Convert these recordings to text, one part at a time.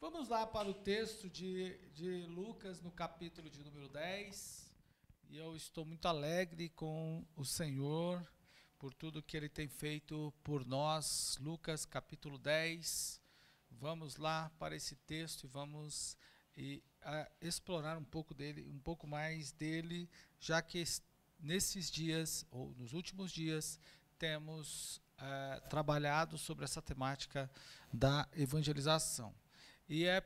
Vamos lá para o texto de Lucas, no capítulo de número 10. E eu estou muito alegre com o Senhor, por tudo que Ele tem feito por nós. Lucas, capítulo 10. Vamos lá para esse texto e vamos explorar um pouco mais dele, já que nesses dias, ou nos últimos dias, temos trabalhado sobre essa temática da evangelização. E é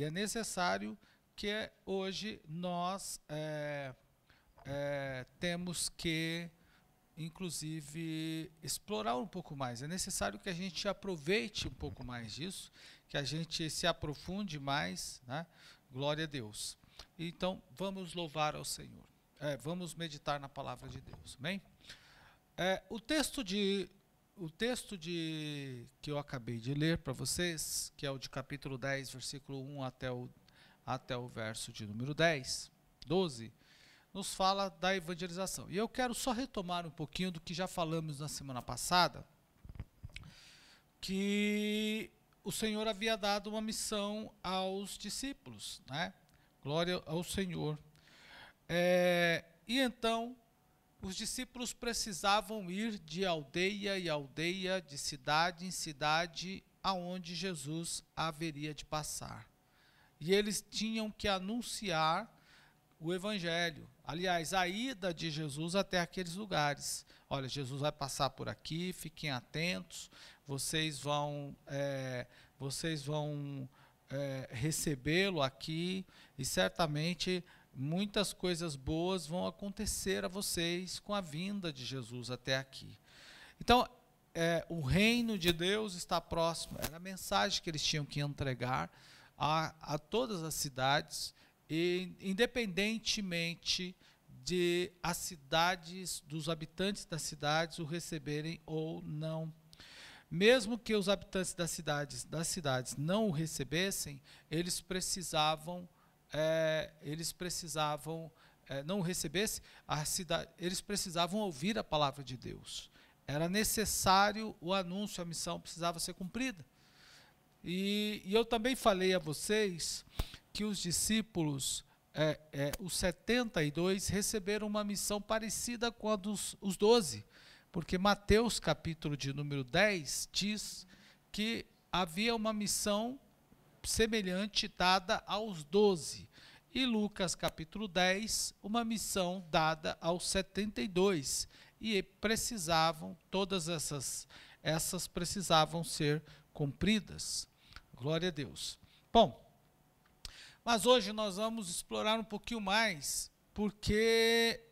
necessário que hoje nós temos que, inclusive, explorar um pouco mais. É necessário que a gente aproveite um pouco mais disso, que a gente se aprofunde mais, né? Glória a Deus. Então, vamos louvar ao Senhor. Vamos meditar na palavra de Deus. Amém? O texto que eu acabei de ler para vocês, que é o de capítulo 10, versículo 1 até o verso de número 12, nos fala da evangelização. E eu quero só retomar um pouquinho do que já falamos na semana passada, que o Senhor havia dado uma missão aos discípulos, né? Glória ao Senhor. E então, os discípulos precisavam ir de aldeia em aldeia, de cidade em cidade, aonde Jesus haveria de passar. E eles tinham que anunciar o Evangelho. Aliás, a ida de Jesus até aqueles lugares. Olha, Jesus vai passar por aqui, fiquem atentos, vocês vão recebê-lo aqui, e certamente muitas coisas boas vão acontecer a vocês com a vinda de Jesus até aqui. Então, o reino de Deus está próximo. Era a mensagem que eles tinham que entregar a todas as cidades, e independentemente de as cidades, dos habitantes das cidades o receberem ou não. Mesmo que os habitantes das cidades não o recebessem, eles precisavam não recebesse a cidade, eles precisavam ouvir a palavra de Deus. Era necessário o anúncio, a missão precisava ser cumprida. E eu também falei a vocês que os discípulos, os 72, receberam uma missão parecida com a dos 12, porque Mateus, capítulo de número 10, diz que havia uma missão semelhante dada aos 12, e Lucas capítulo 10, uma missão dada aos 72, e todas essas precisavam ser cumpridas. Glória a Deus. Bom, mas hoje nós vamos explorar um pouquinho mais, porque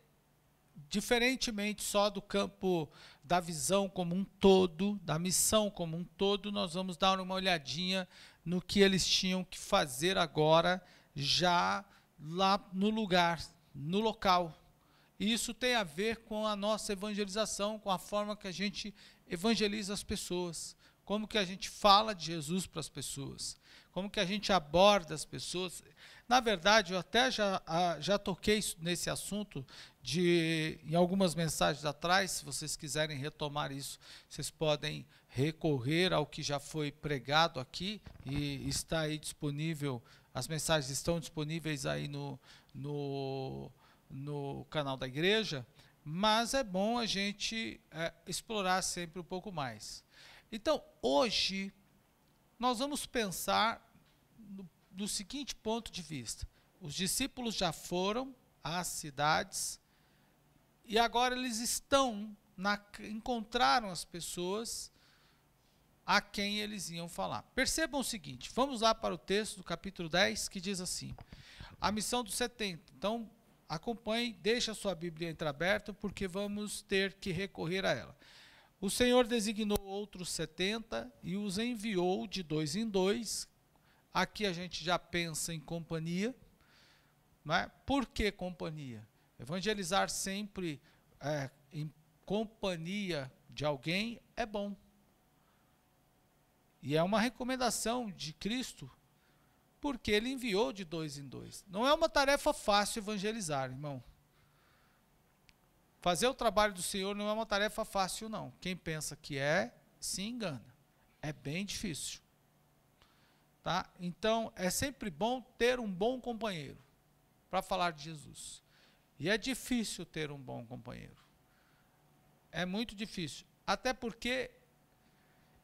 diferentemente só do campo da visão como um todo, da missão como um todo, nós vamos dar uma olhadinha no que eles tinham que fazer agora, já lá no local. E isso tem a ver com a nossa evangelização, com a forma que a gente evangeliza as pessoas, como que a gente fala de Jesus para as pessoas, como que a gente aborda as pessoas. Na verdade, eu até já toquei nesse assunto em algumas mensagens atrás. Se vocês quiserem retomar isso, vocês podem recorrer ao que já foi pregado aqui, e está aí disponível, as mensagens estão disponíveis aí no canal da igreja, mas é bom a gente explorar sempre um pouco mais. Então, hoje, nós vamos pensar do seguinte ponto de vista: os discípulos já foram às cidades, e agora eles encontraram as pessoas a quem eles iam falar. Percebam o seguinte, vamos lá para o texto do capítulo 10, que diz assim: a missão dos 70. Então, acompanhe, deixe a sua Bíblia entreaberta, porque vamos ter que recorrer a ela. O Senhor designou outros 70 e os enviou de 2 em 2. Aqui a gente já pensa em companhia, não é? Por que companhia? Evangelizar sempre em companhia de alguém é bom. E é uma recomendação de Cristo, porque Ele enviou de 2 em 2. Não é uma tarefa fácil evangelizar, irmão. Fazer o trabalho do Senhor não é uma tarefa fácil, não. Quem pensa que se engana. É bem difícil. Tá? Então, é sempre bom ter um bom companheiro para falar de Jesus. E é difícil ter um bom companheiro. É muito difícil. Até porque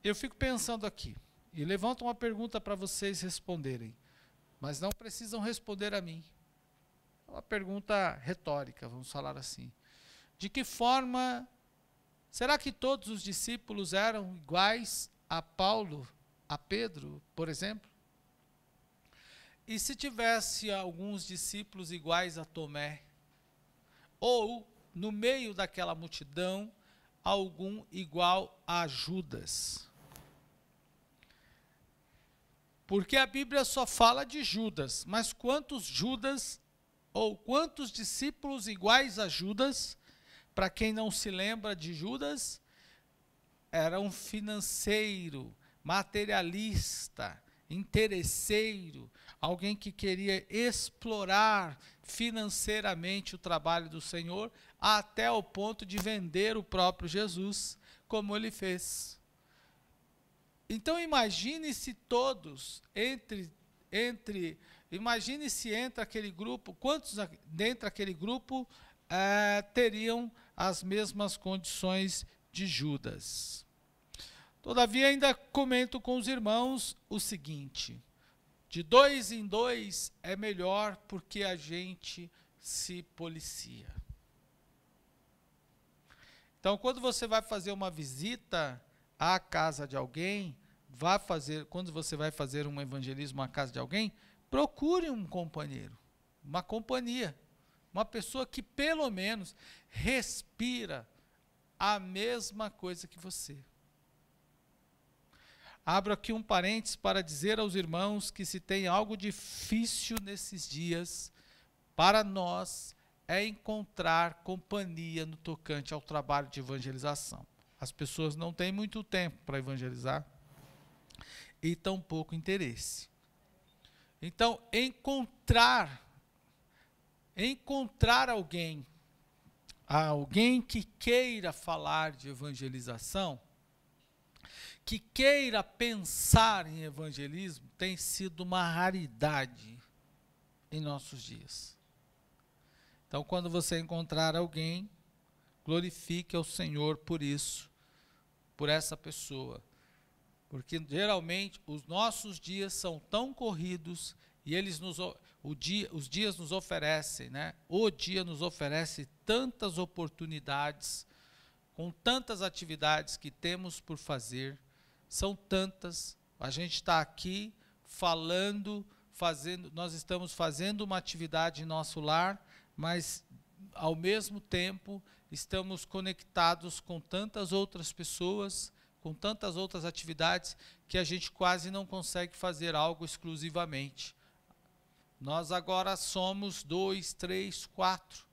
eu fico pensando aqui, e levanto uma pergunta para vocês responderem, mas não precisam responder a mim. É uma pergunta retórica, vamos falar assim. De que forma, será que todos os discípulos eram iguais a Paulo, a Pedro, por exemplo? E se tivesse alguns discípulos iguais a Tomé? Ou, no meio daquela multidão, algum igual a Judas? Porque a Bíblia só fala de Judas, mas quantos Judas, ou quantos discípulos iguais a Judas? Para quem não se lembra de Judas, era um financeiro, materialista, interesseiro, alguém que queria explorar financeiramente o trabalho do Senhor, até o ponto de vender o próprio Jesus, como ele fez. Então imagine se todos, imagine se entre aquele grupo, quantos dentro daquele grupo teriam as mesmas condições de Judas. Todavia, ainda comento com os irmãos o seguinte: de 2 em 2 é melhor porque a gente se policia. Então, quando você vai fazer uma visita à casa de alguém, quando você vai fazer um evangelismo à casa de alguém, procure um companheiro, uma companhia, uma pessoa que pelo menos respira a mesma coisa que você. Abro aqui um parênteses para dizer aos irmãos que se tem algo difícil nesses dias, para nós, é encontrar companhia no tocante ao trabalho de evangelização. As pessoas não têm muito tempo para evangelizar e tão pouco interesse. Então, encontrar alguém que queira falar de evangelização, que queira pensar em evangelismo, tem sido uma raridade em nossos dias. Então, quando você encontrar alguém, glorifique ao Senhor por isso, por essa pessoa. Porque geralmente os nossos dias são tão corridos e os dias nos oferecem, né? O dia nos oferece tantas oportunidades, com tantas atividades que temos por fazer, são tantas. A gente está aqui nós estamos fazendo uma atividade em nosso lar, mas ao mesmo tempo estamos conectados com tantas outras pessoas, com tantas outras atividades, que a gente quase não consegue fazer algo exclusivamente. Nós agora somos 2, 3, 4,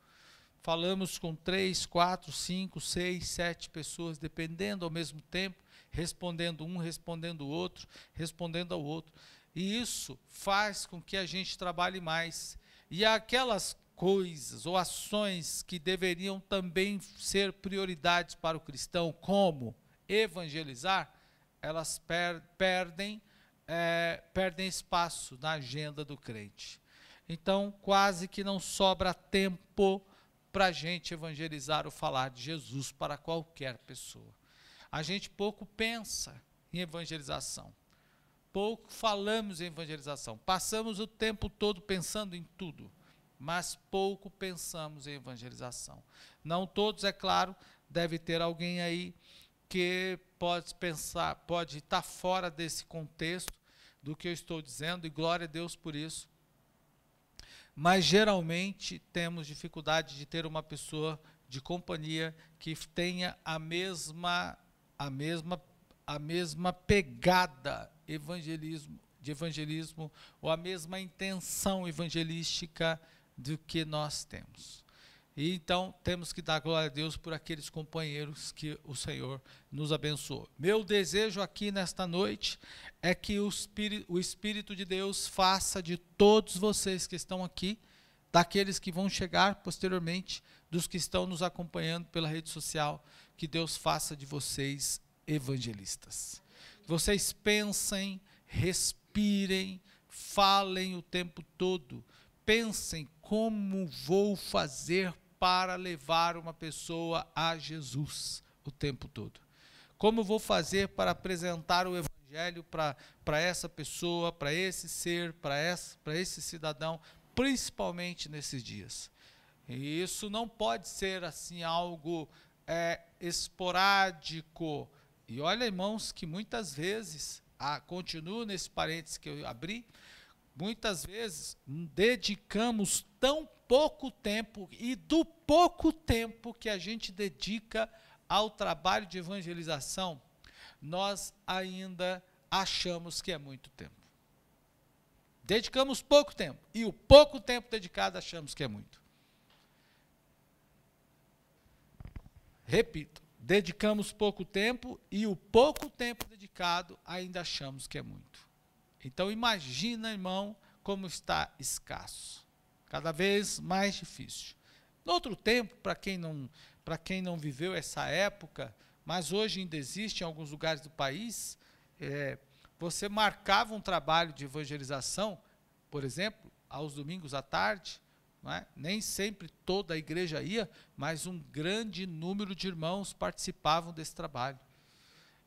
falamos com 3, 4, 5, 6, 7 pessoas, dependendo ao mesmo tempo, respondendo um, respondendo o outro, respondendo ao outro. E isso faz com que a gente trabalhe mais. E aquelas coisas ou ações que deveriam também ser prioridades para o cristão, como evangelizar, elas perdem espaço na agenda do crente. Então, quase que não sobra tempo para a gente evangelizar ou falar de Jesus para qualquer pessoa. A gente pouco pensa em evangelização, pouco falamos em evangelização, passamos o tempo todo pensando em tudo, mas pouco pensamos em evangelização. Não todos, é claro, deve ter alguém aí que pode estar fora desse contexto do que eu estou dizendo, e glória a Deus por isso. Mas geralmente temos dificuldade de ter uma pessoa de companhia que tenha a mesma pegada de evangelismo, ou a mesma intenção evangelística do que nós temos. E então temos que dar glória a Deus por aqueles companheiros que o Senhor nos abençoou. Meu desejo aqui nesta noite é que o Espírito de Deus faça de todos vocês que estão aqui, daqueles que vão chegar posteriormente, dos que estão nos acompanhando pela rede social, que Deus faça de vocês evangelistas. Que vocês pensem, respirem, respirem, falem o tempo todo. Pensem como vou fazer para levar uma pessoa a Jesus o tempo todo. Como vou fazer para apresentar o Evangelho para essa pessoa, para esse ser, para esse cidadão, principalmente nesses dias. E isso não pode ser assim algo esporádico. E olha, irmãos, que muitas vezes, continuo nesse parênteses que eu abri, muitas vezes dedicamos tão pouco tempo, e do pouco tempo que a gente dedica ao trabalho de evangelização, nós ainda achamos que é muito tempo. Dedicamos pouco tempo, e o pouco tempo dedicado achamos que é muito. Repito, dedicamos pouco tempo, e o pouco tempo dedicado ainda achamos que é muito. Então imagina, irmão, como está escasso, cada vez mais difícil. No outro tempo, para quem não viveu essa época, mas hoje ainda existe em alguns lugares do país, você marcava um trabalho de evangelização, por exemplo, aos domingos à tarde, não é? Nem sempre toda a igreja ia, mas um grande número de irmãos participavam desse trabalho.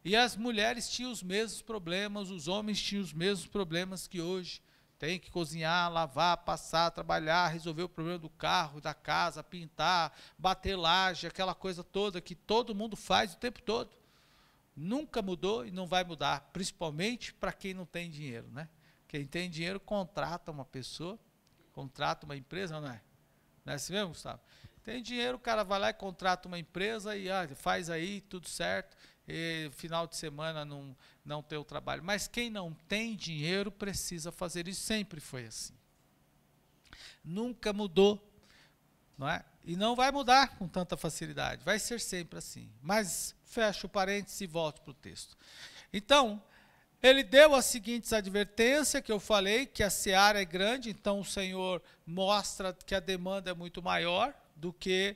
E as mulheres tinham os mesmos problemas, os homens tinham os mesmos problemas que hoje. Tem que cozinhar, lavar, passar, trabalhar, resolver o problema do carro, da casa, pintar, bater laje, aquela coisa toda que todo mundo faz o tempo todo. Nunca mudou e não vai mudar, principalmente para quem não tem dinheiro, né? Quem tem dinheiro contrata uma pessoa, contrata uma empresa, não é? Não é assim mesmo, Gustavo? Tem dinheiro, o cara vai lá e contrata uma empresa e faz aí, tudo certo. E final de semana não ter o trabalho. Mas quem não tem dinheiro precisa fazer isso, sempre foi assim. Nunca mudou, não é? E não vai mudar com tanta facilidade, vai ser sempre assim. Mas fecho o parênteses e volto para o texto. Então, ele deu as seguintes advertências que eu falei, que a seara é grande, então o Senhor mostra que a demanda é muito maior do que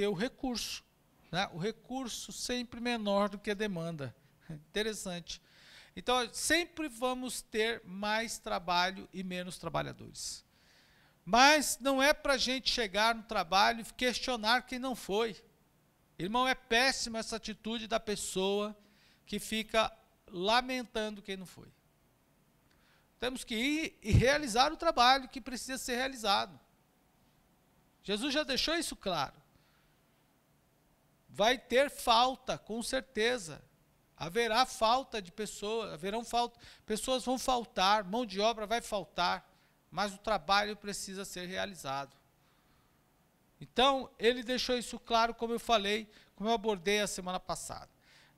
o recurso. Né? O recurso sempre menor do que a demanda. Interessante. Então, sempre vamos ter mais trabalho e menos trabalhadores. Mas não é para a gente chegar no trabalho e questionar quem não foi. Irmão, é péssima essa atitude da pessoa que fica lamentando quem não foi. Temos que ir e realizar o trabalho que precisa ser realizado. Jesus já deixou isso claro. Vai ter falta, com certeza. Haverá falta de pessoas, pessoas vão faltar, mão de obra vai faltar, mas o trabalho precisa ser realizado. Então, ele deixou isso claro, como eu falei, como eu abordei a semana passada.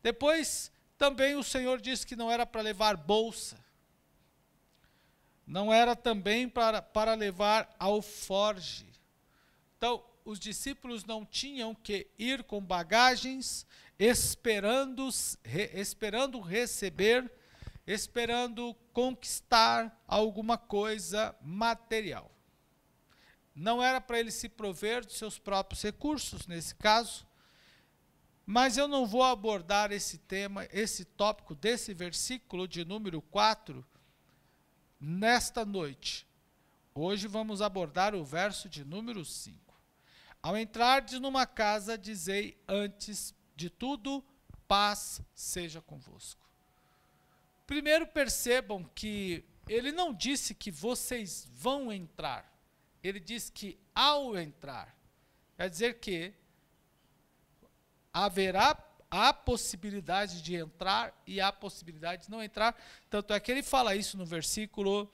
Depois, também o Senhor disse que não era para levar bolsa. Não era também para levar alforge. Então, os discípulos não tinham que ir com bagagens, esperando receber, esperando conquistar alguma coisa material. Não era para ele se prover dos seus próprios recursos, nesse caso, mas eu não vou abordar esse tema, esse tópico desse versículo de número 4, nesta noite. Hoje vamos abordar o verso de número 5. Ao entrardes numa casa, dizei antes de tudo, paz seja convosco. Primeiro percebam que ele não disse que vocês vão entrar. Ele disse que ao entrar, quer dizer que haverá a possibilidade de entrar e a possibilidade de não entrar. Tanto é que ele fala isso no versículo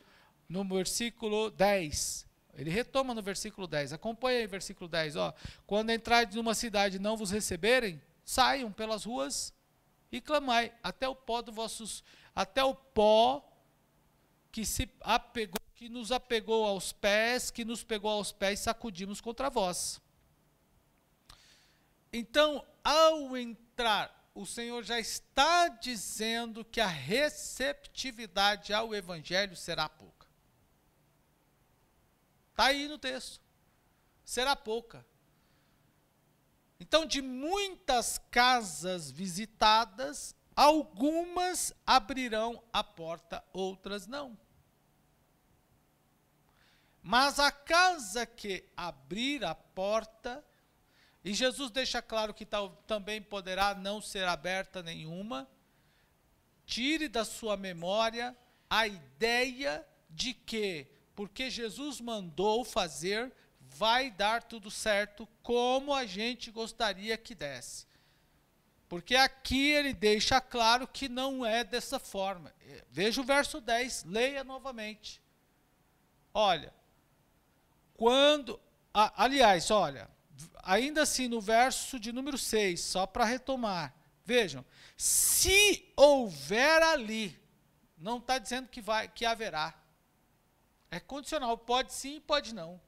10. Ele retoma no versículo 10. Acompanha aí o versículo 10. Ó. Quando entrardes numa cidade e não vos receberem, saiam pelas ruas e clamai até o pó que nos apegou aos pés, sacudimos contra vós. Então, ao entrar, o Senhor já está dizendo que a receptividade ao Evangelho será pouca. Está aí no texto. Será pouca. Então, de muitas casas visitadas, algumas abrirão a porta, outras não. Mas a casa que abrir a porta, e Jesus deixa claro que também poderá não ser aberta nenhuma, tire da sua memória a ideia de que, porque Jesus mandou fazer, vai dar tudo certo como a gente gostaria que desse. Porque aqui ele deixa claro que não é dessa forma. Veja o verso 10, leia novamente. Olha, aliás, olha, ainda assim no verso de número 6, só para retomar, vejam, se houver ali, não está dizendo que haverá, é condicional, pode sim, pode não.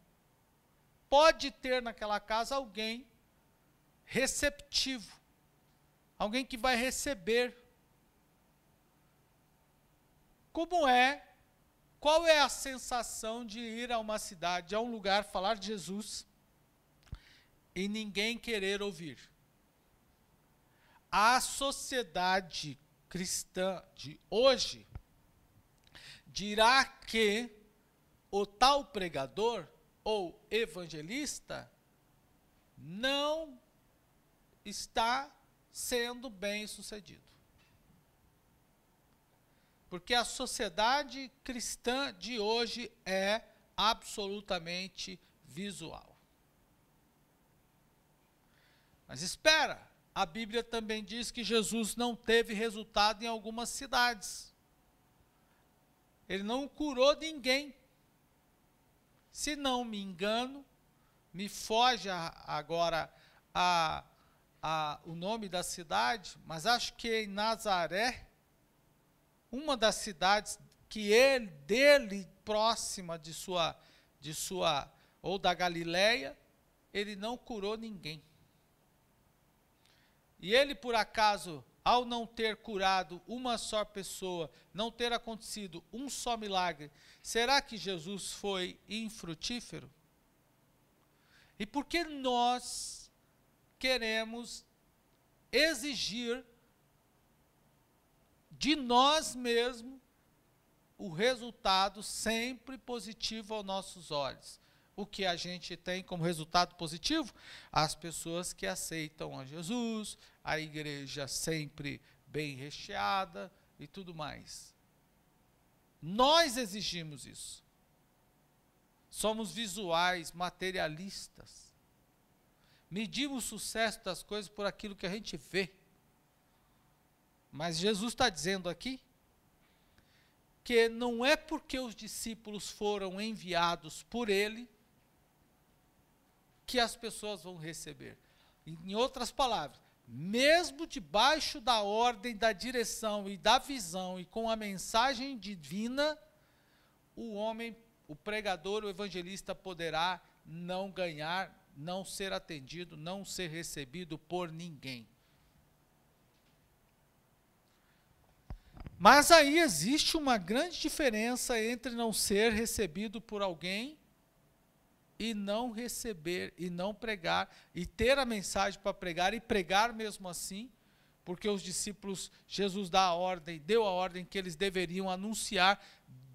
Pode ter naquela casa alguém receptivo, alguém que vai receber. Qual é a sensação de ir a uma cidade, a um lugar, falar de Jesus e ninguém querer ouvir? A sociedade cristã de hoje dirá que o tal pregador ou evangelista não está sendo bem-sucedido. Porque a sociedade cristã de hoje é absolutamente visual. Mas espera, a Bíblia também diz que Jesus não teve resultado em algumas cidades. Ele não curou ninguém. Se não me engano, me foge agora o nome da cidade, mas acho que em Nazaré, uma das cidades que dele próxima de sua ou da Galileia, ele não curou ninguém. E ele, por acaso, ao não ter curado uma só pessoa, não ter acontecido um só milagre, será que Jesus foi infrutífero? E por que nós queremos exigir de nós mesmos o resultado sempre positivo aos nossos olhos? O que a gente tem como resultado positivo? As pessoas que aceitam a Jesus, a igreja sempre bem recheada e tudo mais. Nós exigimos isso. Somos visuais, materialistas. Medimos o sucesso das coisas por aquilo que a gente vê. Mas Jesus está dizendo aqui que não é porque os discípulos foram enviados por ele que as pessoas vão receber. Em outras palavras, mesmo debaixo da ordem, da direção e da visão e com a mensagem divina, o homem, o pregador, o evangelista poderá não ganhar, não ser atendido, não ser recebido por ninguém. Mas aí existe uma grande diferença entre não ser recebido por alguém e não receber, e não pregar, e ter a mensagem para pregar, e pregar mesmo assim, porque os discípulos, Jesus deu a ordem que eles deveriam anunciar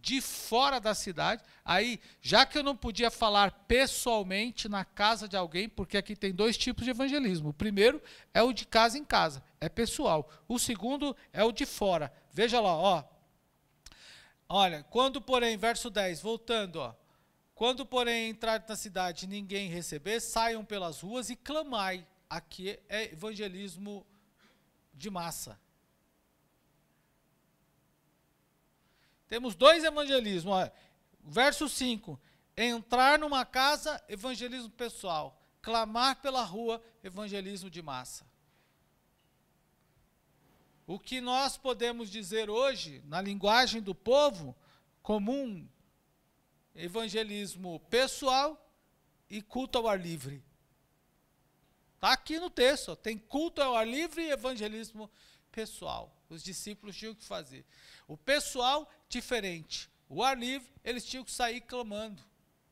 de fora da cidade. Aí, já que eu não podia falar pessoalmente na casa de alguém, porque aqui tem dois tipos de evangelismo. O primeiro é o de casa em casa, é pessoal. O segundo é o de fora. Veja lá, ó. Olha, quando porém, verso 10, voltando, ó. Quando, porém, entrar na cidade e ninguém receber, saiam pelas ruas e clamai. Aqui é evangelismo de massa. Temos dois evangelismos. Ó. Verso 5. Entrar numa casa, evangelismo pessoal. Clamar pela rua, evangelismo de massa. O que nós podemos dizer hoje, na linguagem do povo comum, evangelismo pessoal e culto ao ar livre. Está aqui no texto, tem culto ao ar livre e evangelismo pessoal. Os discípulos tinham que fazer. O pessoal, diferente. O ar livre, eles tinham que sair clamando.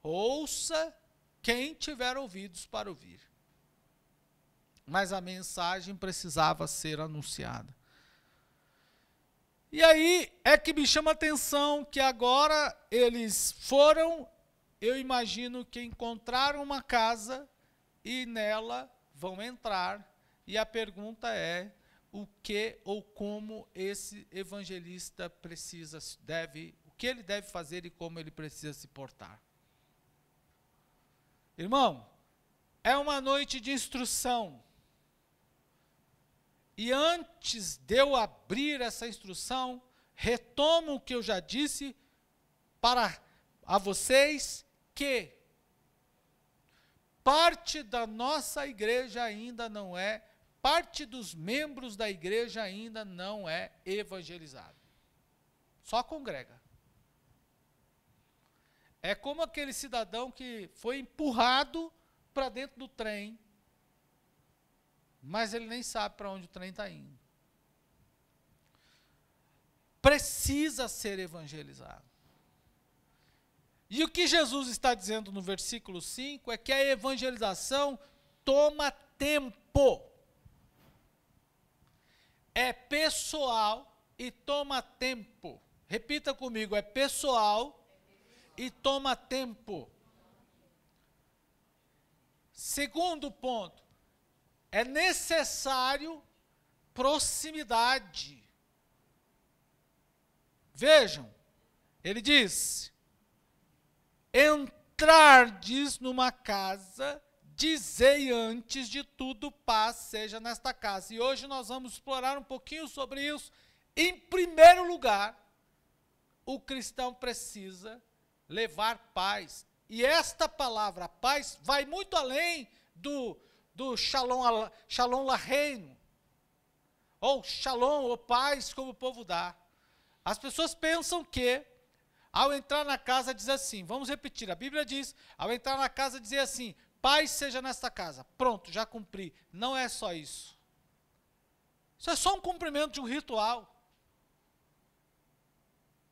Ouça quem tiver ouvidos para ouvir. Mas a mensagem precisava ser anunciada. E aí é que me chama a atenção que agora eles foram, eu imagino que encontraram uma casa e nela vão entrar. E a pergunta é, o que ou como esse evangelista o que ele deve fazer e como ele precisa se portar. Irmão, é uma noite de instrução. E antes de eu abrir essa instrução, retomo o que eu já disse para a vocês, que parte da nossa igreja ainda não é, parte dos membros da igreja ainda não é evangelizado. Só congrega. É como aquele cidadão que foi empurrado para dentro do trem, mas ele nem sabe para onde o trem está indo. Precisa ser evangelizado. E o que Jesus está dizendo no versículo 5 é que a evangelização toma tempo. É pessoal e toma tempo. Repita comigo, é pessoal e toma tempo. Segundo ponto, é necessário proximidade. Vejam, ele diz: entrardes numa casa, dizei antes de tudo, paz seja nesta casa. E hoje nós vamos explorar um pouquinho sobre isso. Em primeiro lugar, o cristão precisa levar paz. E esta palavra paz vai muito além do shalom lareino, ou shalom, ou paz, como o povo dá. As pessoas pensam que, ao entrar na casa, diz assim, vamos repetir, a Bíblia diz, ao entrar na casa, dizer assim, paz seja nesta casa. Pronto, já cumpri. Não é só isso. Isso é só um cumprimento de um ritual.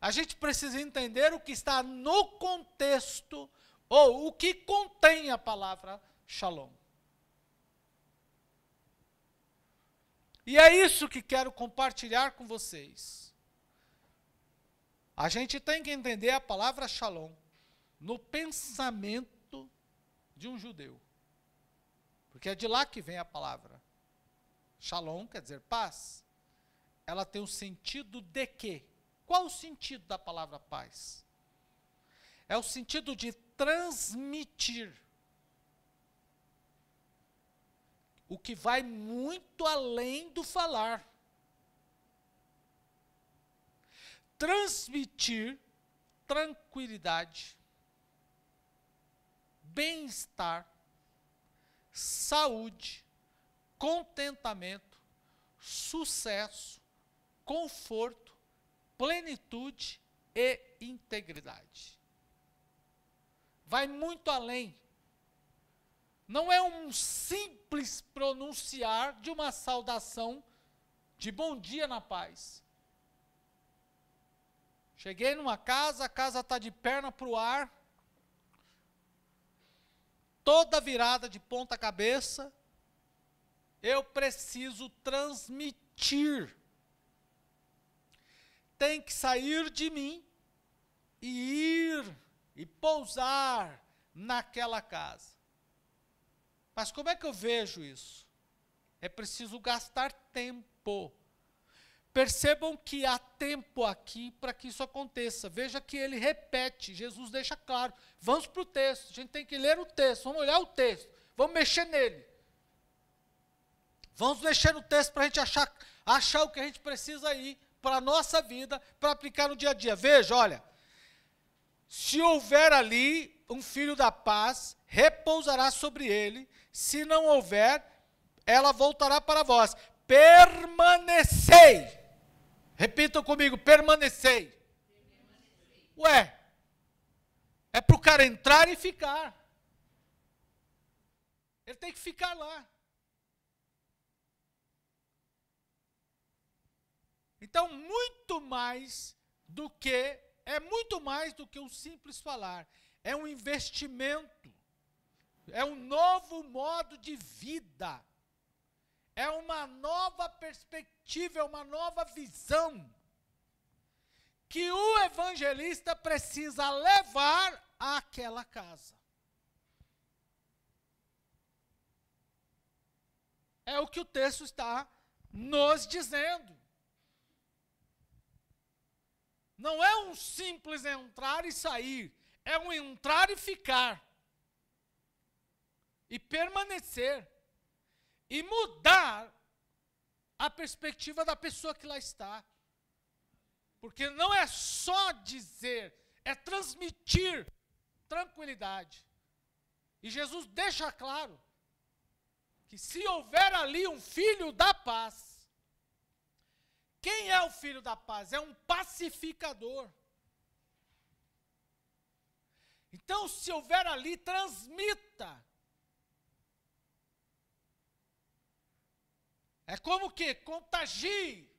A gente precisa entender o que está no contexto, ou o que contém a palavra shalom. E é isso que quero compartilhar com vocês. A gente tem que entender a palavra shalom no pensamento de um judeu. Porque é de lá que vem a palavra. Shalom quer dizer paz. Ela tem o sentido de quê? Qual o sentido da palavra paz? É o sentido de transmitir. O que vai muito além do falar. Transmitir tranquilidade, bem-estar, saúde, contentamento, sucesso, conforto, plenitude e integridade. Vai muito além. Não é um simples pronunciar de uma saudação de bom dia na paz. Cheguei numa casa, a casa está de perna para o ar, toda virada de ponta cabeça, eu preciso transmitir. Tem que sair de mim e ir e pousar naquela casa. Mas como é que eu vejo isso? É preciso gastar tempo. Percebam que há tempo aqui para que isso aconteça. Veja que ele repete, Jesus deixa claro. Vamos para o texto, a gente tem que ler o texto, vamos olhar o texto, vamos mexer nele. Vamos mexer no texto para a gente achar o que a gente precisa aí para a nossa vida, para aplicar no dia a dia. Veja, olha, se houver ali um filho da paz, repousará sobre ele, se não houver, ela voltará para vós. Permanecei. Repitam comigo, permanecei. Ué, é para o cara entrar e ficar. Ele tem que ficar lá. Então, é muito mais do que um simples falar. É um investimento. É um novo modo de vida. É uma nova perspectiva, é uma nova visão. que o evangelista precisa levar àquela casa. É o que o texto está nos dizendo. Não é um simples entrar e sair, é um entrar e ficar. E permanecer. E mudar a perspectiva da pessoa que lá está. Porque não é só dizer, é transmitir tranquilidade. E Jesus deixa claro que se houver ali um filho da paz, quem é o filho da paz? É um pacificador. Então, se houver ali, transmita. É como que contagie.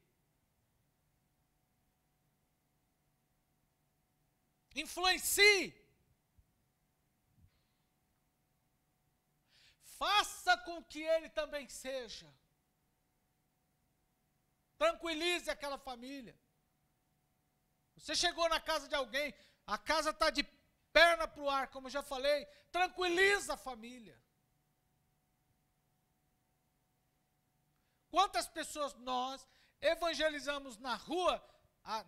Influencie. Faça com que ele também seja. Tranquilize aquela família. Você chegou na casa de alguém, a casa está de perna para o ar, como eu já falei, tranquiliza a família. Quantas pessoas nós evangelizamos na rua,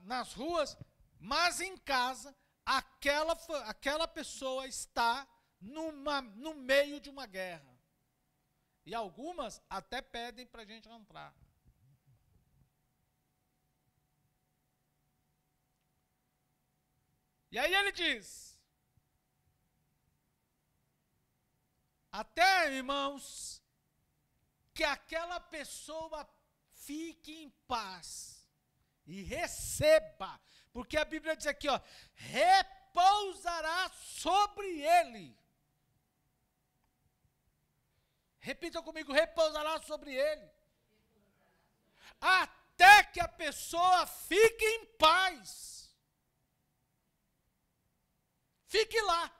nas ruas, mas em casa, aquela pessoa está no meio de uma guerra. E algumas até pedem para a gente entrar. E aí ele diz, até, irmãos, que aquela pessoa fique em paz e receba, porque a Bíblia diz aqui, ó, repousará sobre ele. Repita comigo, repousará sobre ele. Até que a pessoa fique em paz. Fique lá.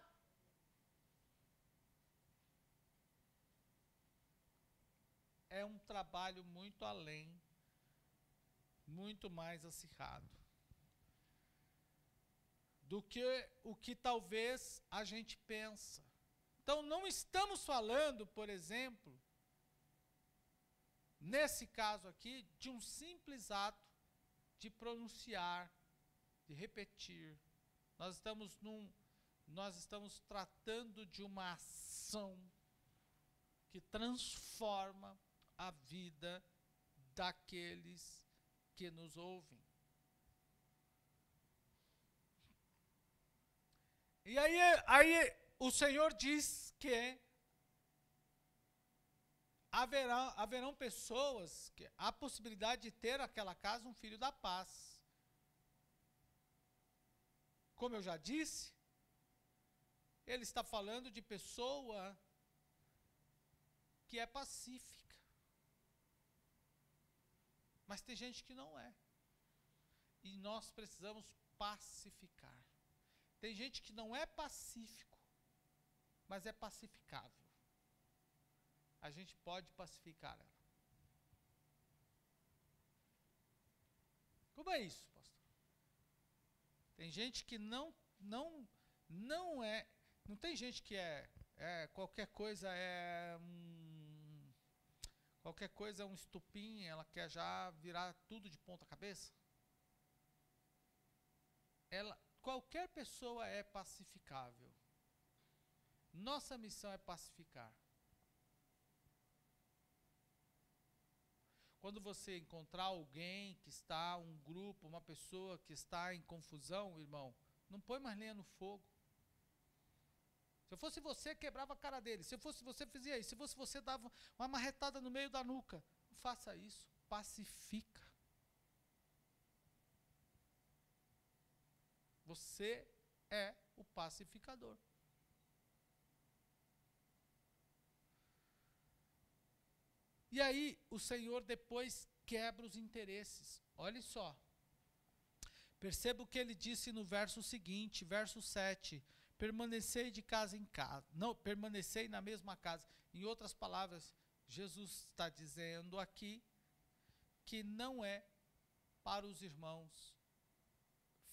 É um trabalho muito além, muito mais acirrado do que o que talvez a gente pensa. Então, não estamos falando, por exemplo, nesse caso aqui, de um simples ato de pronunciar, de repetir. Nós estamos tratando de uma ação que transforma a vida daqueles que nos ouvem. E aí o Senhor diz que haverão pessoas que há possibilidade de ter naquela casa um filho da paz. Como eu já disse, ele está falando de pessoa que é pacífica. Mas tem gente que não é. E nós precisamos pacificar. Tem gente que não é pacífico, mas é pacificável. A gente pode pacificar ela. Como é isso, pastor? Tem gente que não é, não tem gente que qualquer coisa é um estupim, ela quer já virar tudo de ponta cabeça. Qualquer pessoa é pacificável. Nossa missão é pacificar. Quando você encontrar alguém que está, um grupo, uma pessoa que está em confusão, irmão, não põe mais lenha no fogo. Se eu fosse você, quebrava a cara dele. Se eu fosse você, fazia isso. Se fosse você, dava uma marretada no meio da nuca. Não faça isso. Pacifica. Você é o pacificador. E aí, o Senhor depois quebra os interesses. Olha só. Perceba o que ele disse no verso seguinte, verso 7. Permanecei de casa em casa. Não, permanecei na mesma casa. Em outras palavras, Jesus está dizendo aqui que não é para os irmãos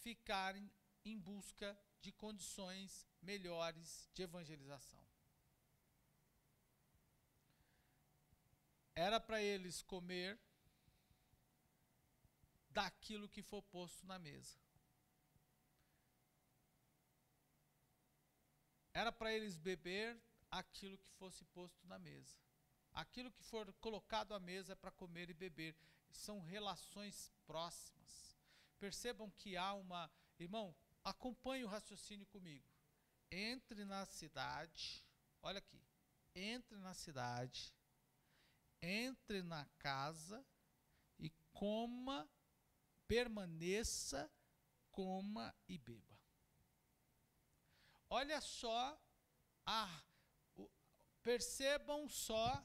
ficarem em busca de condições melhores de evangelização. Era para eles comer daquilo que for posto na mesa. Era para eles beber aquilo que fosse posto na mesa. Aquilo que for colocado à mesa é para comer e beber. São relações próximas. Percebam que há uma... Irmão, acompanhe o raciocínio comigo. Entre na cidade, olha aqui, entre na cidade, entre na casa e coma, permaneça, coma e beba. Olha só, percebam só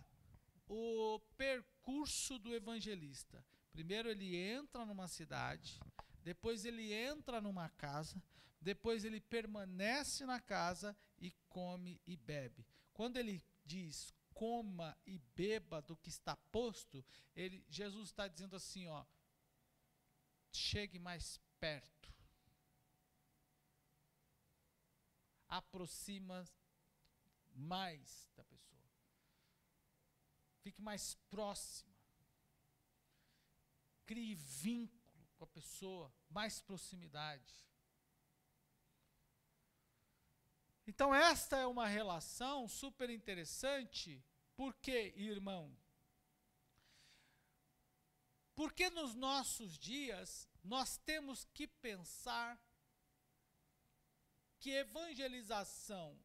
o percurso do evangelista. Primeiro ele entra numa cidade, depois ele entra numa casa, depois ele permanece na casa e come e bebe. Quando ele diz coma e beba do que está posto, Jesus está dizendo assim, ó, chegue mais perto, aproxima mais da pessoa, fique mais próxima, crie vínculo com a pessoa, mais proximidade. Então esta é uma relação super interessante. Por quê, irmão? Porque nos nossos dias nós temos que pensar que evangelização,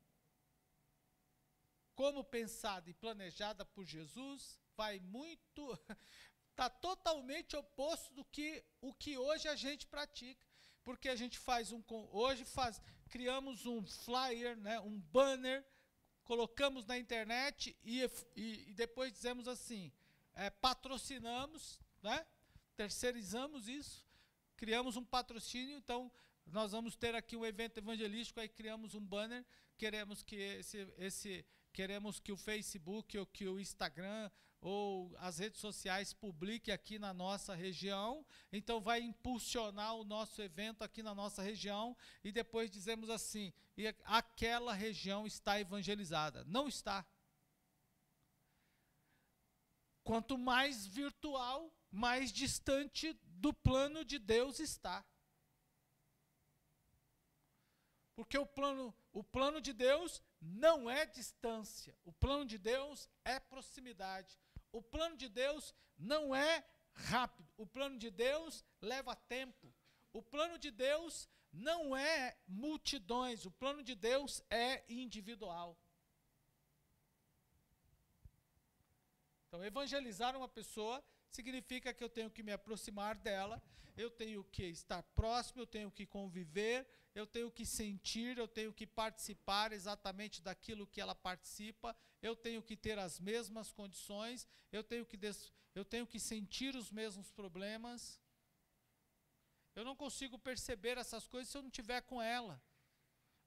como pensada e planejada por Jesus, está totalmente oposto do que o que hoje a gente pratica. Porque a gente criamos um flyer, né, um banner, colocamos na internet e depois dizemos assim, patrocinamos, né, terceirizamos isso, criamos um patrocínio, então nós vamos ter aqui um evento evangelístico, aí criamos um banner, queremos que o Facebook ou que o Instagram ou as redes sociais publique aqui na nossa região, então vai impulsionar o nosso evento aqui na nossa região, e depois dizemos assim, e aquela região está evangelizada. Não está. Quanto mais virtual, mais distante do plano de Deus está. Porque o plano de Deus não é distância, o plano de Deus é proximidade. O plano de Deus não é rápido, o plano de Deus leva tempo. O plano de Deus não é multidões, o plano de Deus é individual. Então, evangelizar uma pessoa significa que eu tenho que me aproximar dela, eu tenho que estar próximo, eu tenho que conviver, eu tenho que sentir, eu tenho que participar exatamente daquilo que ela participa, eu tenho que ter as mesmas condições, eu tenho que sentir os mesmos problemas. Eu não consigo perceber essas coisas se eu não estiver com ela.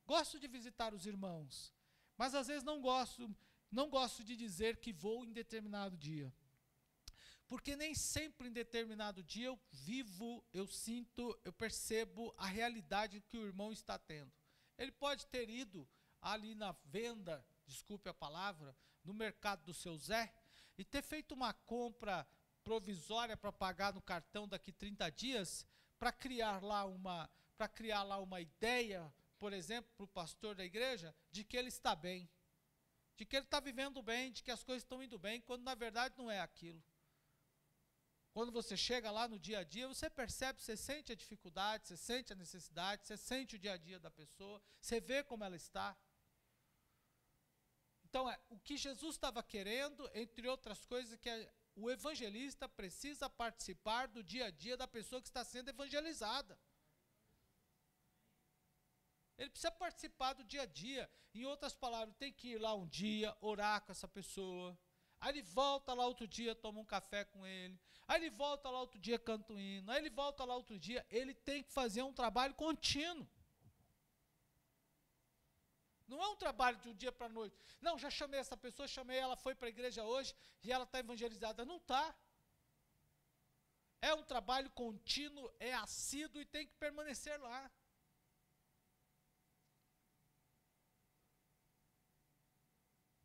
Gosto de visitar os irmãos, mas às vezes não gosto de dizer que vou em determinado dia. Porque nem sempre em determinado dia eu vivo, eu sinto, eu percebo a realidade que o irmão está tendo. Ele pode ter ido ali na venda, desculpe a palavra, no mercado do seu Zé, e ter feito uma compra provisória para pagar no cartão daqui 30 dias, para criar lá uma ideia, por exemplo, para o pastor da igreja, de que ele está bem, de que ele está vivendo bem, de que as coisas estão indo bem, quando na verdade não é aquilo. Quando você chega lá no dia a dia, você percebe, você sente a dificuldade, você sente a necessidade, você sente o dia a dia da pessoa, você vê como ela está. Então, o que Jesus estava querendo, entre outras coisas, é que o evangelista precisa participar do dia a dia da pessoa que está sendo evangelizada. Ele precisa participar do dia a dia. Em outras palavras, tem que ir lá um dia, orar com essa pessoa. Aí ele volta lá outro dia, toma um café com ele. Aí ele volta lá outro dia, canta um hino. Aí ele volta lá outro dia. Ele tem que fazer um trabalho contínuo. Não é um trabalho de um dia para a noite. Não, já chamei essa pessoa, ela foi para a igreja hoje e ela está evangelizada. Não está. É um trabalho contínuo, é assíduo e tem que permanecer lá.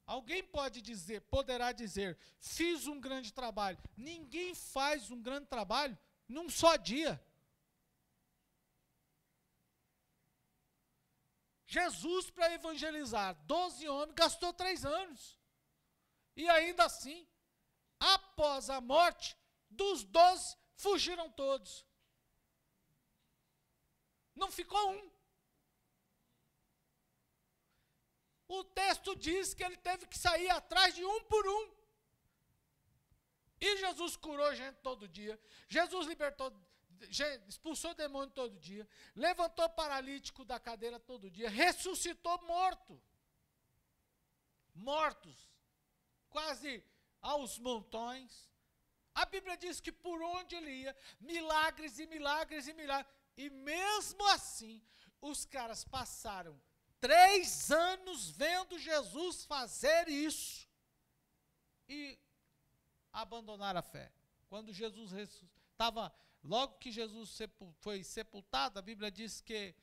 Alguém poderá dizer, fiz um grande trabalho. Ninguém faz um grande trabalho num só dia. Jesus, para evangelizar 12 homens, gastou 3 anos. E ainda assim, após a morte dos 12, fugiram todos. Não ficou um. O texto diz que ele teve que sair atrás de um por um. E Jesus curou gente todo dia. Jesus expulsou demônio todo dia. Levantou paralítico da cadeira todo dia. Ressuscitou morto. Mortos. Quase aos montões. A Bíblia diz que por onde ele ia, milagres e milagres e milagres. E mesmo assim, os caras passaram 3 anos vendo Jesus fazer isso. E abandonaram a fé. Quando Jesus estava, logo que Jesus foi sepultado, a Bíblia diz que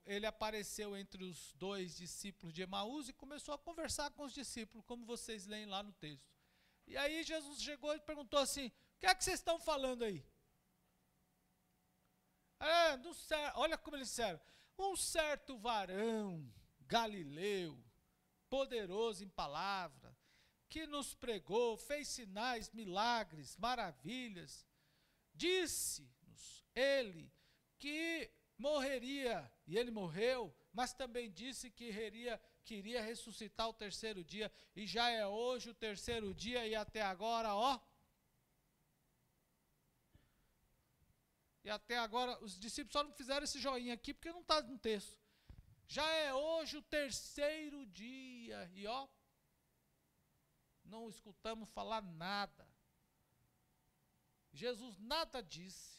ele apareceu entre os 2 discípulos de Emaús e começou a conversar com os discípulos, como vocês leem lá no texto. E aí Jesus chegou e perguntou assim, o que é que vocês estão falando aí? Olha como eles disseram, um certo varão, Galileu, poderoso em palavra, que nos pregou, fez sinais, milagres, maravilhas, disse-nos ele que morreria, e ele morreu, mas também disse que queria ressuscitar o 3º dia, e já é hoje o 3º dia, e até agora, e até agora, os discípulos só não fizeram esse joinha aqui, porque não está no texto. Já é hoje o 3º dia, e não escutamos falar nada. Jesus nada disse.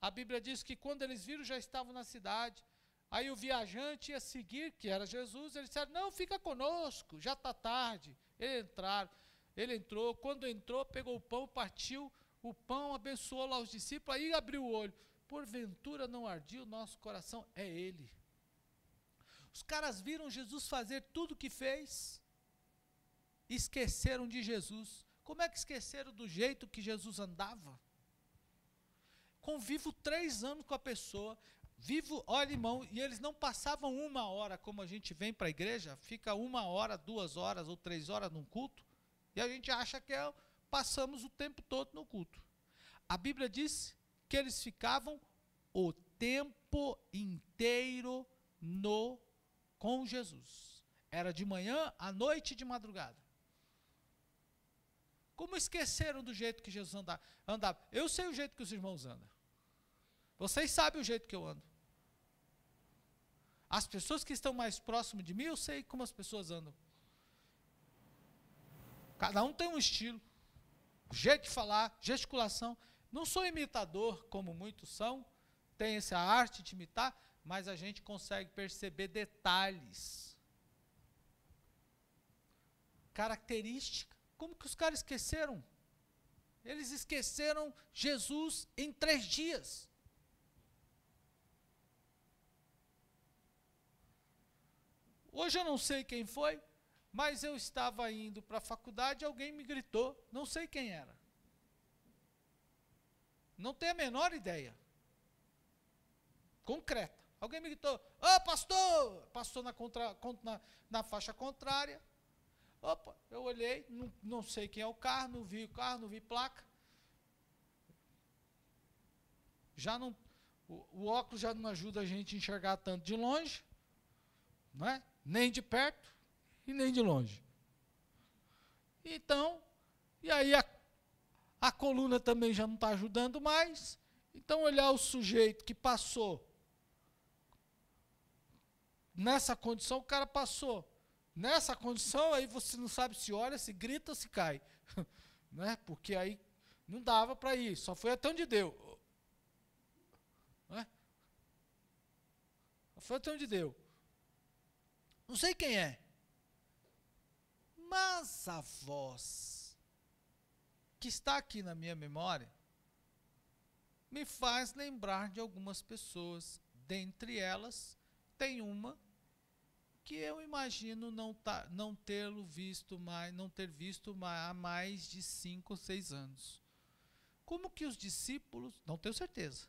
A Bíblia diz que quando eles viram, já estavam na cidade. Aí o viajante ia seguir, que era Jesus, eles disseram, não, fica conosco, já está tarde. Ele entrou, quando entrou, pegou o pão, partiu o pão, abençoou lá os discípulos, aí abriu o olho. Porventura não ardia o nosso coração? É ele. Os caras viram Jesus fazer tudo o que fez, esqueceram de Jesus. Como é que esqueceram do jeito que Jesus andava? Convivo 3 anos com a pessoa, olha irmão, e eles não passavam 1 hora, como a gente vem para a igreja, fica 1 hora, 2 horas ou 3 horas num culto, e a gente acha que passamos o tempo todo no culto. A Bíblia diz que eles ficavam o tempo inteiro com Jesus. Era de manhã, à noite e de madrugada. Como esqueceram do jeito que Jesus andava? Eu sei o jeito que os irmãos andam. Vocês sabem o jeito que eu ando. As pessoas que estão mais próximas de mim, eu sei como as pessoas andam. Cada um tem um estilo, jeito de falar, gesticulação. Não sou imitador, como muitos são, tem essa arte de imitar, mas a gente consegue perceber detalhes. Característica. Como que os caras esqueceram? Eles esqueceram Jesus em 3 dias. Hoje eu não sei quem foi, mas eu estava indo para a faculdade e alguém me gritou, não sei quem era. Não tenho a menor ideia. Concreta. Alguém me gritou, pastor! Passou na faixa contrária. Opa, eu olhei, não sei quem é o carro, não vi placa. O óculos já não ajuda a gente a enxergar tanto de longe, não é? Nem de perto e nem de longe. Então, e aí a coluna também já não está ajudando mais. Então, olhar o sujeito que passou nessa condição, o cara passou. Nessa condição, aí você não sabe se olha, se grita ou se cai. Né? Porque aí não dava para ir, só foi até onde deu. Né? Só foi até onde deu. Não sei quem é. Mas a voz que está aqui na minha memória me faz lembrar de algumas pessoas. Dentre elas, tem uma que eu imagino não ter visto há mais de 5 ou 6 anos. Como que os discípulos, não tenho certeza,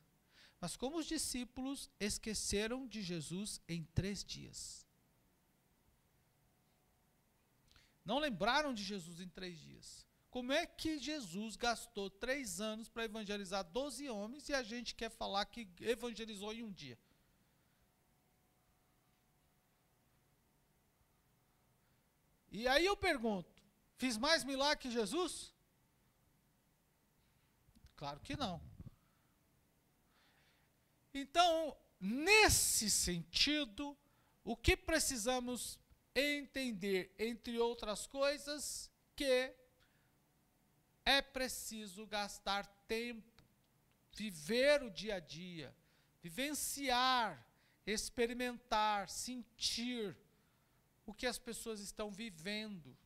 mas como os discípulos esqueceram de Jesus em 3 dias. Não lembraram de Jesus em 3 dias. Como é que Jesus gastou 3 anos para evangelizar 12 homens e a gente quer falar que evangelizou em um dia? E aí eu pergunto, fiz mais milagre que Jesus? Claro que não. Então, nesse sentido, o que precisamos entender, entre outras coisas, que é preciso gastar tempo, viver o dia a dia, vivenciar, experimentar, sentir o que as pessoas estão vivendo.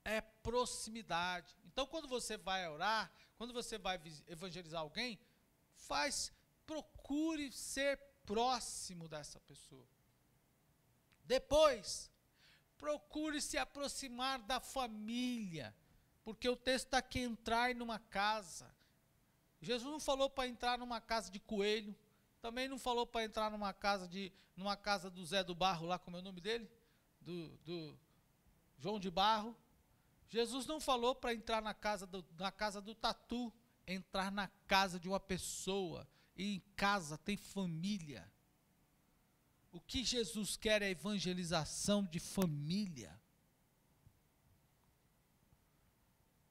É proximidade. Então, quando você vai orar, quando você vai evangelizar alguém, procure ser próximo dessa pessoa. Depois, procure se aproximar da família, porque o texto está aqui, entrar numa casa. Jesus não falou para entrar numa casa de coelho, também não falou para entrar numa casa do Zé do Barro, lá, como é o nome dele? Do João de Barro. Jesus não falou para entrar na casa do tatu, entrar na casa de uma pessoa, e em casa tem família. O que Jesus quer é evangelização de família.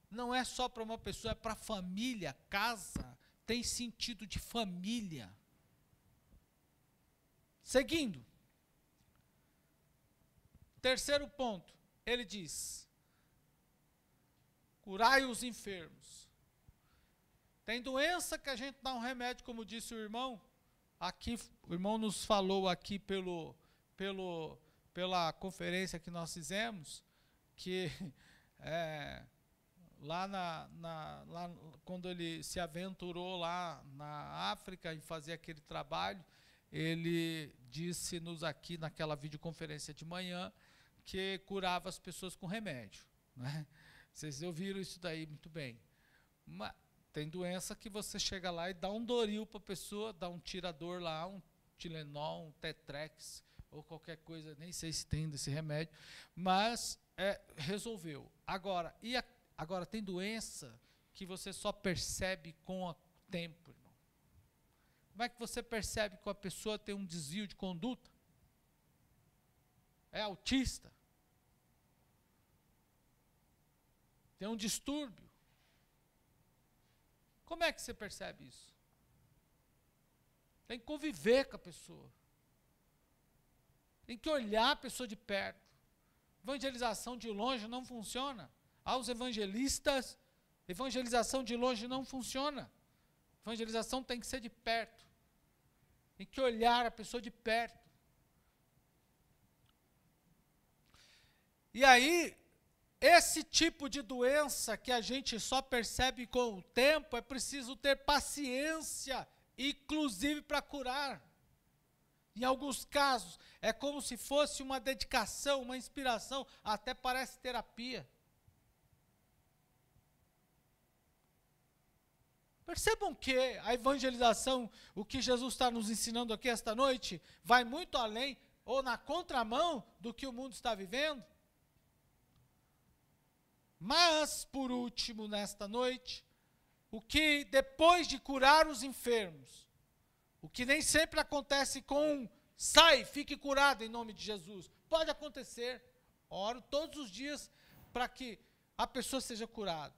Não é só para uma pessoa, é para a família. Casa tem sentido de família. Seguindo. Terceiro ponto, ele diz: curai os enfermos. Tem doença que a gente dá um remédio, como disse o irmão. Aqui, o irmão nos falou aqui pela conferência que nós fizemos, que lá quando ele se aventurou lá na África em fazer aquele trabalho, ele disse-nos aqui naquela videoconferência de manhã que curava as pessoas com remédio, né? Vocês ouviram isso daí muito bem. Mas tem doença que você chega lá e dá um Doril para a pessoa, dá um tirador lá, um Tilenol, um Tetrex, ou qualquer coisa, nem sei se tem desse remédio, mas resolveu. Agora tem doença que você só percebe com o tempo, irmão. Como é que você percebe que a pessoa tem um desvio de conduta? É autista? Tem um distúrbio? Como é que você percebe isso? Tem que conviver com a pessoa. Tem que olhar a pessoa de perto. Evangelização de longe não funciona. Aos evangelistas, evangelização de longe não funciona. Evangelização tem que ser de perto. Tem que olhar a pessoa de perto. E aí, esse tipo de doença que a gente só percebe com o tempo, é preciso ter paciência, inclusive para curar. Em alguns casos, é como se fosse uma dedicação, uma inspiração, até parece terapia. Percebam que a evangelização, o que Jesus está nos ensinando aqui esta noite, vai muito além, ou na contramão do que o mundo está vivendo. Mas, por último, nesta noite, o que depois de curar os enfermos, o que nem sempre acontece com sai, fique curado em nome de Jesus. Pode acontecer, oro todos os dias para que a pessoa seja curada.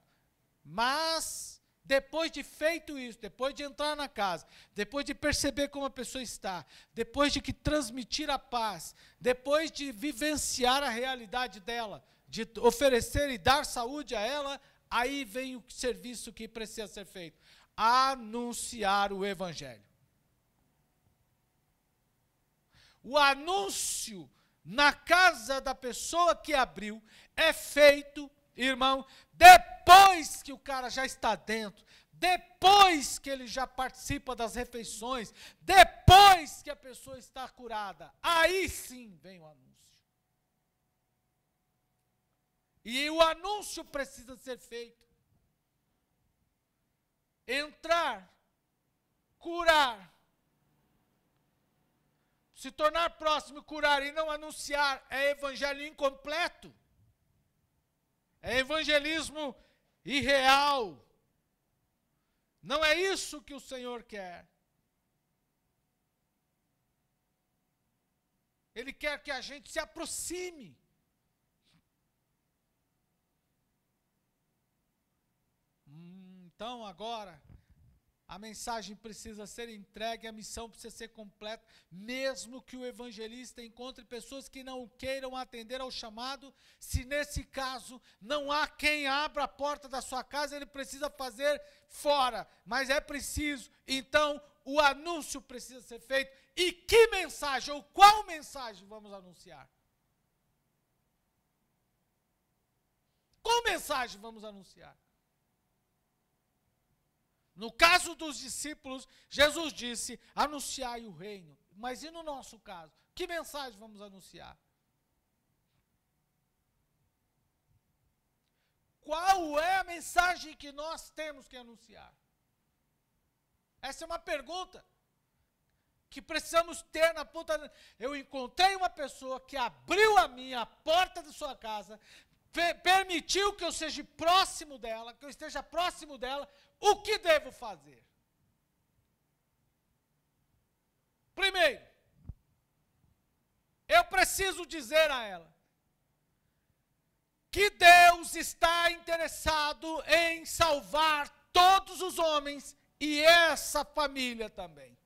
Mas, depois de feito isso, depois de entrar na casa, depois de perceber como a pessoa está, depois de que transmitir a paz, depois de vivenciar a realidade dela, de oferecer e dar saúde a ela, aí vem o serviço que precisa ser feito: anunciar o Evangelho. O anúncio na casa da pessoa que abriu é feito irmão, depois que o cara já está dentro, depois que ele já participa das refeições, depois que a pessoa está curada, aí sim vem o anúncio. E o anúncio precisa ser feito. Entrar, curar, se tornar próximo, curar e não anunciar é evangelho incompleto. É evangelismo irreal. Não é isso que o Senhor quer. Ele quer que a gente se aproxime. Então agora, a mensagem precisa ser entregue, a missão precisa ser completa, mesmo que o evangelista encontre pessoas que não queiram atender ao chamado, se nesse caso não há quem abra a porta da sua casa, ele precisa fazer fora, mas é preciso, então o anúncio precisa ser feito. E que mensagem, ou qual mensagem vamos anunciar? Qual mensagem vamos anunciar? No caso dos discípulos, Jesus disse, anunciai o reino. Mas e no nosso caso? Que mensagem vamos anunciar? Qual é a mensagem que nós temos que anunciar? Essa é uma pergunta que precisamos ter na ponta. Eu encontrei uma pessoa que abriu a minha porta de sua casa, permitiu que eu seja próximo dela, que eu esteja próximo dela. O que devo fazer? Primeiro, eu preciso dizer a ela que Deus está interessado em salvar todos os homens e essa família também.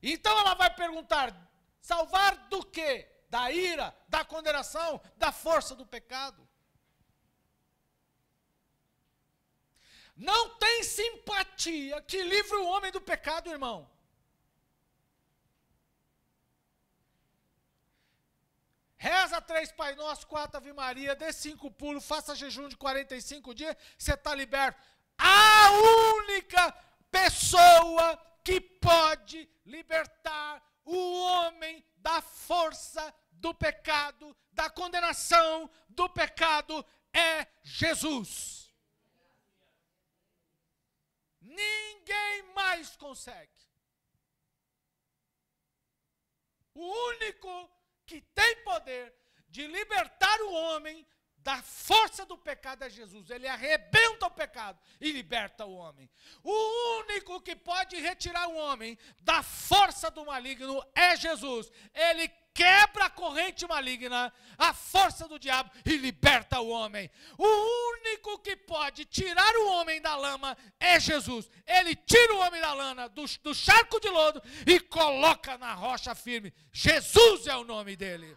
Então ela vai perguntar, salvar do quê? Da ira, da condenação, da força do pecado. Não tem simpatia que livre o homem do pecado, irmão. Reza 3 Pai Nosso, 4 Ave Maria, dê 5 pulos, faça jejum de 45 dias, você está liberto. A única pessoa que pode libertar o homem da força do pecado, da condenação do pecado, é Jesus. Ninguém mais consegue. O único que tem poder de libertar o homem da força do pecado é Jesus. Ele arrebenta o pecado e liberta o homem. O único que pode retirar o homem da força do maligno é Jesus. Ele quebra a corrente maligna, a força do diabo e liberta o homem. O único que pode tirar o homem da lama é Jesus. Ele tira o homem da lama, do charco de lodo e coloca na rocha firme. Jesus é o nome dele.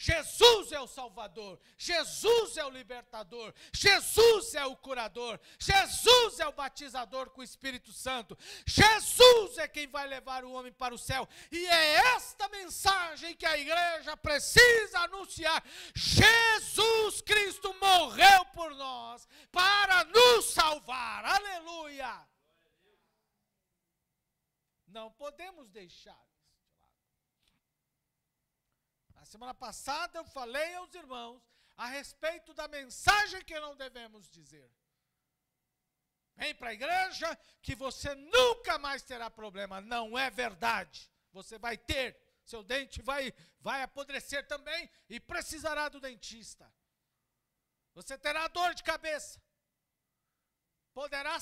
Jesus é o Salvador, Jesus é o libertador, Jesus é o curador, Jesus é o batizador com o Espírito Santo, Jesus é quem vai levar o homem para o céu, e é esta mensagem que a igreja precisa anunciar. Jesus Cristo morreu por nós, para nos salvar, aleluia! Não podemos deixar. Na semana passada eu falei aos irmãos a respeito da mensagem que não devemos dizer. Vem para a igreja que você nunca mais terá problema. Não é verdade. Você vai ter, seu dente vai apodrecer também e precisará do dentista. Você terá dor de cabeça. Poderá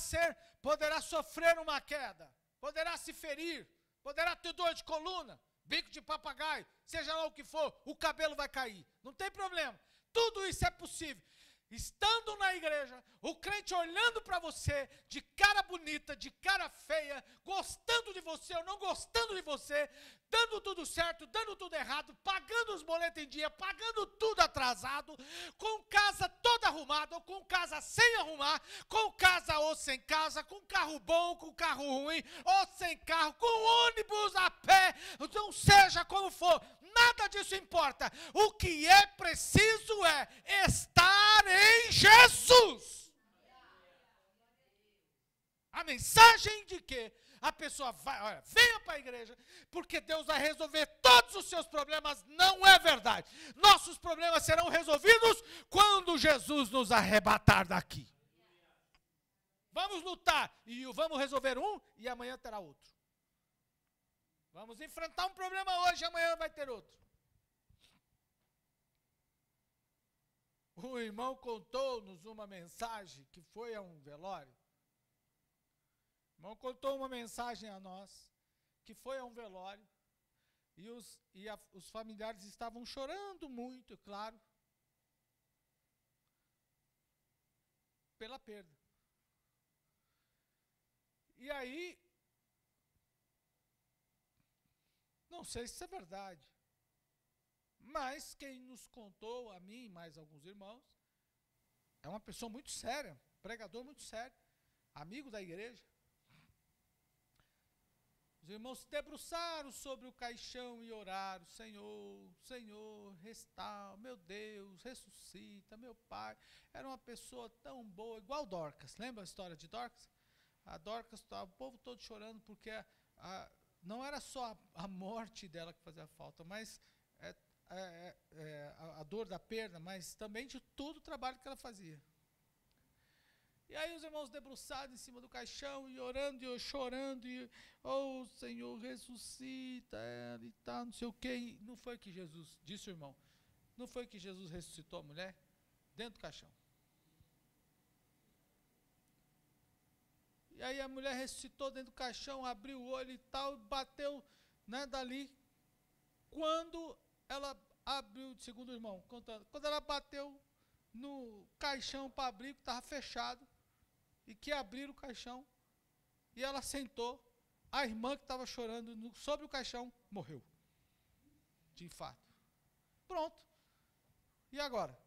sofrer uma queda. Poderá se ferir. Poderá ter dor de coluna. Bico de papagaio, seja lá o que for, o cabelo vai cair. Não tem problema. Tudo isso é possível. Estando na igreja, o crente olhando para você, de cara bonita, de cara feia, gostando de você ou não gostando de você, dando tudo certo, dando tudo errado, pagando os boletos em dia, pagando tudo atrasado, com casa toda arrumada ou com casa sem arrumar, com casa ou sem casa, com carro bom, com carro ruim, ou sem carro, com ônibus a pé, não seja como for, nada disso importa. O que é preciso é estar em Jesus. A mensagem de que a pessoa vai, olha, venha para a igreja, porque Deus vai resolver todos os seus problemas, não é verdade. Nossos problemas serão resolvidos quando Jesus nos arrebatar daqui. Vamos lutar, e vamos resolver um, e amanhã terá outro. Vamos enfrentar um problema hoje, amanhã vai ter outro. O irmão contou-nos uma mensagem que foi a um velório. O irmão contou uma mensagem a nós, que foi a um velório, e os familiares estavam chorando muito, claro, pela perda. E aí, não sei se isso é verdade, mas quem nos contou, a mim e mais alguns irmãos, é uma pessoa muito séria, pregador muito sério, amigo da igreja. Os irmãos se debruçaram sobre o caixão e oraram: Senhor, Senhor, restaura, meu Deus, ressuscita, meu Pai. Era uma pessoa tão boa, igual Dorcas. Lembra a história de Dorcas? A Dorcas, o povo todo chorando, porque não era só a morte dela que fazia falta, mas a dor da perda, mas também de todo o trabalho que ela fazia. E aí os irmãos debruçados em cima do caixão e orando e chorando, e oh Senhor, ressuscita ela e tal, não sei o quê. E não foi que Jesus, disse o irmão, não foi que Jesus ressuscitou a mulher? Dentro do caixão. E aí a mulher ressuscitou dentro do caixão, abriu o olho e tal, bateu, né, dali. Quando ela abriu, segundo o irmão, contando, quando ela bateu no caixão para abrir, que estava fechado, e que abriram o caixão, e ela sentou, a irmã que estava chorando sobre o caixão, morreu, de infarto. Pronto. E agora?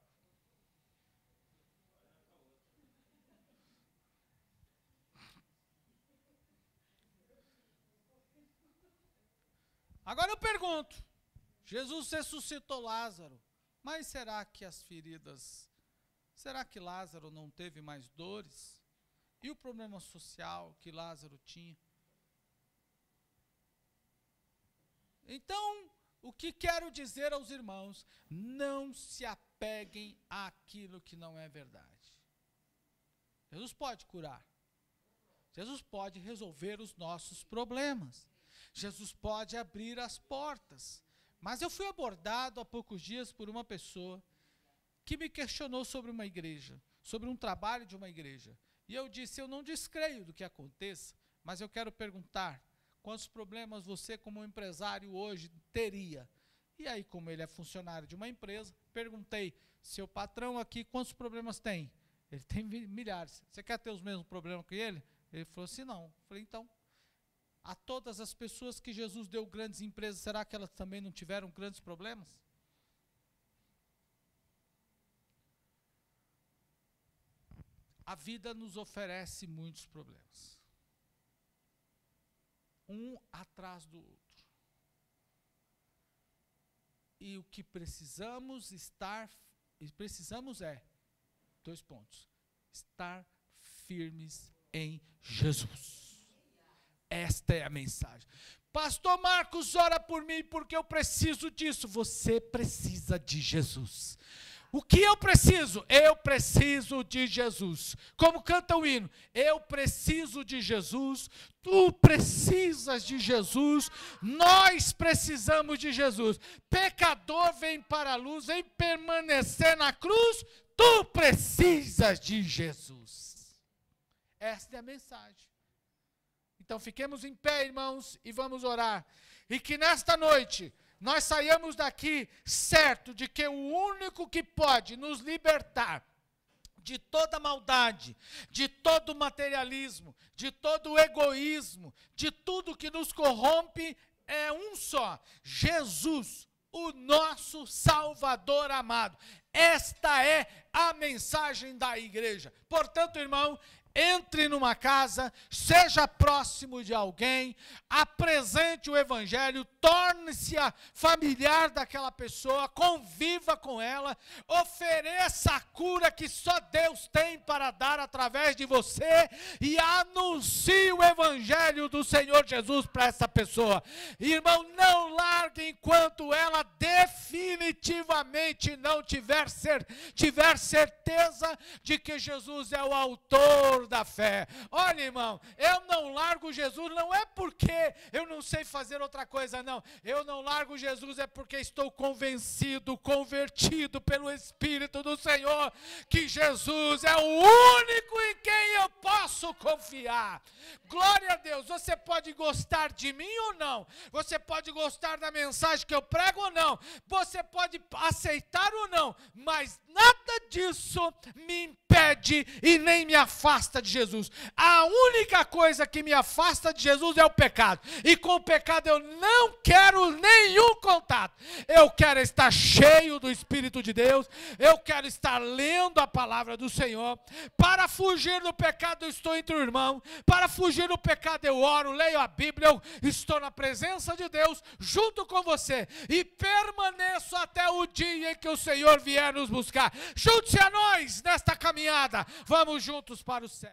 Agora eu pergunto, Jesus ressuscitou Lázaro, mas será que as feridas, será que Lázaro não teve mais dores? E o problema social que Lázaro tinha? Então, o que quero dizer aos irmãos? Não se apeguem àquilo que não é verdade. Jesus pode curar. Jesus pode resolver os nossos problemas. Jesus pode abrir as portas. Mas eu fui abordado há poucos dias por uma pessoa que me questionou sobre uma igreja, sobre um trabalho de uma igreja. E eu disse: eu não descreio do que aconteça, mas eu quero perguntar quantos problemas você, como empresário, hoje teria. E aí, como ele é funcionário de uma empresa, perguntei: seu patrão aqui, quantos problemas tem? Ele tem milhares. Você quer ter os mesmos problemas que ele? Ele falou assim: não. Eu falei: então, a todas as pessoas que Jesus deu grandes empresas, será que elas também não tiveram grandes problemas? A vida nos oferece muitos problemas, um atrás do outro. E o que precisamos é, 2 pontos, estar firmes em Jesus. Esta é a mensagem. Pastor Marcos, ora por mim porque eu preciso disso. Você precisa de Jesus. O que eu preciso? Eu preciso de Jesus. Como canta o hino, eu preciso de Jesus, tu precisas de Jesus, nós precisamos de Jesus. Pecador vem para a luz, vem permanecer na cruz, tu precisas de Jesus. Esta é a mensagem. Então fiquemos em pé, irmãos, e vamos orar. E que nesta noite nós saiamos daqui certo de que o único que pode nos libertar de toda maldade, de todo materialismo, de todo egoísmo, de tudo que nos corrompe, é um só: Jesus, o nosso Salvador amado. Esta é a mensagem da igreja. Portanto, irmão, entre numa casa, seja próximo de alguém, apresente apresente o evangelho, torne-se familiar daquela pessoa, conviva com ela, ofereça a cura que só Deus tem para dar através de você e anuncie o evangelho do Senhor Jesus para essa pessoa. Irmão, não largue enquanto ela definitivamente não tiver certeza de que Jesus é o autor da fé. Olha, irmão, eu não largo Jesus, não é porque eu não sei fazer outra coisa, não. Eu não largo Jesus é porque estou convencido, convertido pelo Espírito do Senhor, que Jesus é o único em quem eu posso confiar. Glória a Deus. Você pode gostar de mim ou não, você pode gostar da mensagem que eu prego ou não, você pode aceitar ou não, mas nada disso me impede e nem me afasta de Jesus. A única coisa que me afasta de Jesus é o pecado, e com o pecado eu não quero nenhum contato. Eu quero estar cheio do Espírito de Deus, eu quero estar lendo a palavra do Senhor. Para fugir do pecado eu estou entre o irmão, para fugir do pecado eu oro, leio a Bíblia, eu estou na presença de Deus junto com você e permaneço até o dia em que o Senhor vier nos buscar. Junte-se a nós nesta caminhada, vamos juntos para o céu.